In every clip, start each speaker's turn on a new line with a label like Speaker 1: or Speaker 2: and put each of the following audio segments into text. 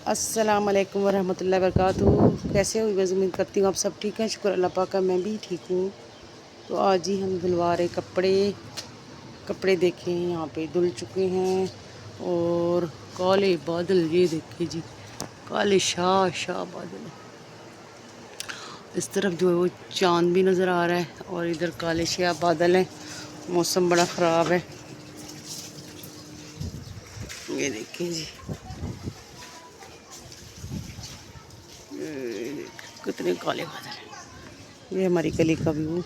Speaker 1: अस्सलाम वालेकुम वरहमतुल्लाहि वबरकातुहू। कैसे हो? मैं उम्मीद करती हूँ आप सब ठीक हैं। शुक्र अल्लाह पाक का, मैं भी ठीक हूँ। तो आज ही हम धुलवा रहे कपड़े देखें यहाँ पे धुल चुके हैं। और काले बादल ये देखे जी, काले शाह शाह बादल। इस तरफ जो है वो चांद भी नज़र आ रहा है और इधर काले शाह बादल हैं। मौसम बड़ा ख़राब है, ये देखें जी, कितने काले बादल हैं। ये हमारी गली का व्यू।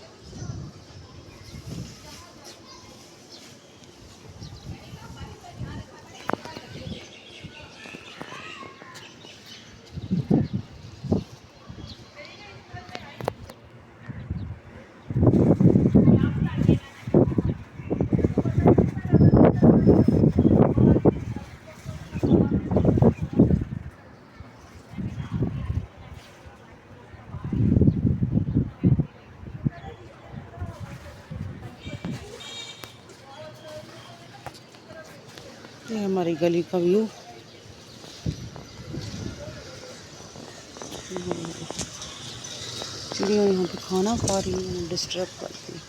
Speaker 1: ये हमारी गली का व्यू। चिड़िया यहाँ पे खाना खा रही है, डिस्टर्ब करती है।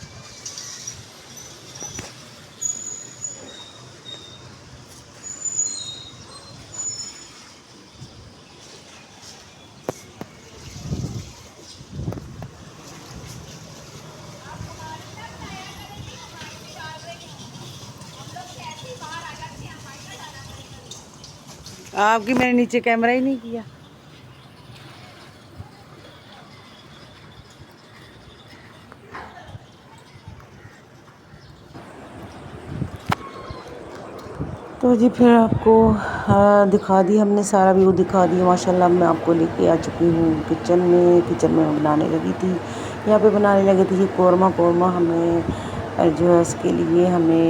Speaker 1: आपकी मैंने नीचे कैमरा ही नहीं किया। तो जी फिर आपको दिखा दी हमने, सारा व्यू दिखा दिया माशाल्लाह। मैं आपको लेके आ चुकी हूँ किचन में मैं बनाने लगी थी। यहाँ पे बनाने लगी थी कौरमा हमें जो है इसके लिए हमने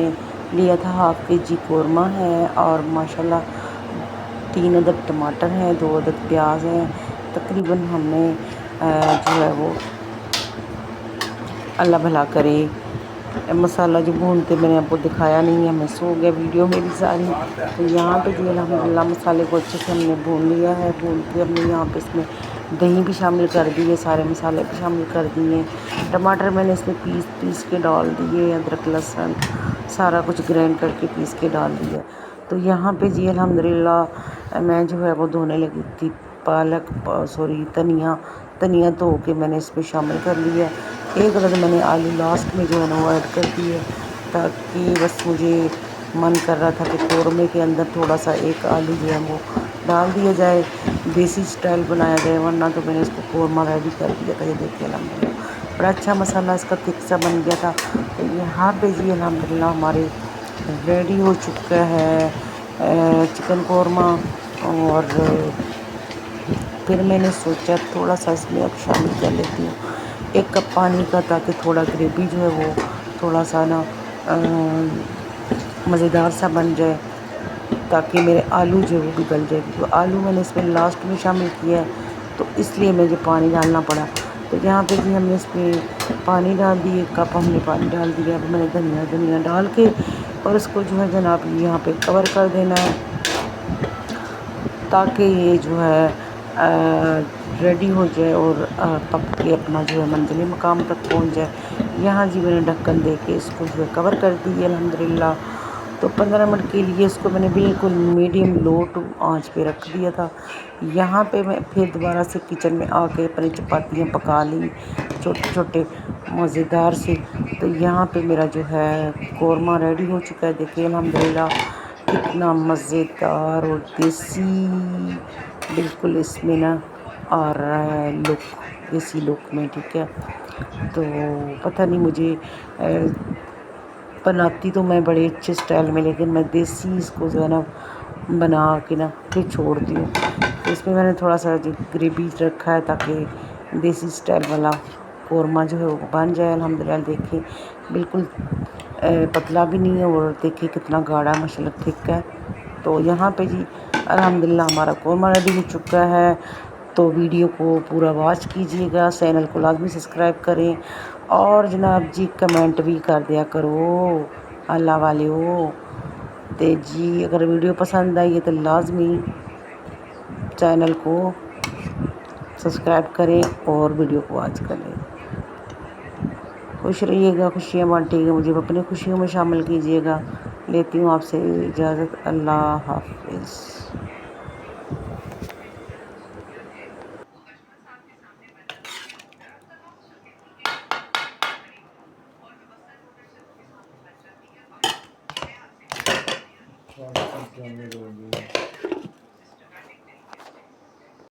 Speaker 1: लिया था हाफ़ kg कौरमा है। और माशाल्लाह 3 अदद टमाटर हैं, 2 अदद प्याज हैं। तकरीबन हमने जो है वो अल्लाह भला करे मसाला जो भूनते मैंने आपको दिखाया नहीं है, मिस हो गया वीडियो मेरी सारी। तो यहाँ पे जो अल्हम्दुलिल्लाह मसाले को अच्छे से हमने भून लिया है। भून के हमने यहाँ पे इसमें दही भी शामिल कर दिए, सारे मसाले भी शामिल कर दिए। टमाटर मैंने इसमें पीस के डाल दिए, अदरक लहसुन सारा कुछ ग्राइंड करके पीस के डाल दिया। तो यहाँ पे जी अल्हम्दुलिल्लाह मैं जो है वो धोने लगी थी धनिया धो के मैंने इसमें शामिल कर लिया। एक अदद मैंने आलू लास्ट में जो है ना वो ऐड कर दिए, ताकि बस मुझे मन कर रहा था कि कौरमे के अंदर थोड़ा सा एक आलू जो है वो डाल दिया जाए, देसी स्टाइल बनाया जाए, वरना तो मैंने इसको कौरमा रेडी कर दिया था। ये देखिए अल्हम्दुलिल्लाह बड़ा अच्छा मसाला इसका थिक सा बन गया था। तो यहाँ पे जी अल्हम्दुलिल्लाह हमारे रेडी हो चुका है चिकन कौरमा। और फिर मैंने सोचा थोड़ा सा इसमें अब शामिल कर लेती हूँ 1 कप पानी का, ताकि थोड़ा ग्रेवी जो है वो थोड़ा सा ना मज़ेदार सा बन जाए, ताकि मेरे आलू जो है वो भी गल जाए। तो आलू मैंने इसमें लास्ट में शामिल किया है, तो इसलिए मुझे पानी डालना पड़ा। तो यहाँ पे भी हमने इसमें पानी डाल दिए, 1 कप हमने पानी डाल दिया। अब मैंने धनिया डाल के और इसको जो है जनाब यहाँ पे कवर कर देना है, ताकि ये जो है रेडी हो जाए और पक के अपना जो है मंजिल मकाम तक पहुंच जाए। यहाँ जी मैंने ढक्कन दे के इसको जो है कवर कर दी अल्हम्दुलिल्लाह। तो 15 मिनट के लिए इसको मैंने बिल्कुल मीडियम लो टू आंच पे रख दिया था। यहाँ पे मैं फिर दोबारा से किचन में आके अपनी चपातियाँ पका ली छोटे छोटे मज़ेदार से। तो यहाँ पे मेरा जो है कौरमा रेडी हो चुका है। देखिए अल्हम्दुलिल्लाह कितना मज़ेदार और देसी बिल्कुल इसमें ना आ रहा है लुक, देसी लुक में, ठीक है। तो पता नहीं मुझे बनाती तो मैं बड़े अच्छे स्टाइल में, लेकिन मैं देसी इसको जो है ना बना के ना फिर छोड़ती हूँ। तो इसमें मैंने थोड़ा सा जो ग्रेवी रखा है, ताकि देसी स्टाइल वाला कौरमा जो है वो बन जाए। अल्हम्दुलिल्लाह देखिए बिल्कुल पतला भी नहीं है, और देखिए कितना गाढ़ा माशाल्लाह थिक है। तो यहाँ पे जी अल्हम्दुलिल्लाह हमारा कौरमा रेडी हो चुका है। तो वीडियो को पूरा वॉच कीजिएगा, चैनल को लाजमी सब्सक्राइब करें, और जनाब जी कमेंट भी कर दिया करो अल्लाह वाले हो। तो जी अगर वीडियो पसंद आई है तो लाजमी चैनल को सब्सक्राइब करें और वीडियो को वॉच करें। खुश रहिएगा, खुशियाँ बांटिएगा, मुझे अपनी खुशियों में शामिल कीजिएगा। लेती हूँ आपसे इजाज़त। अल्लाह हाफ़िज़।
Speaker 2: Wow,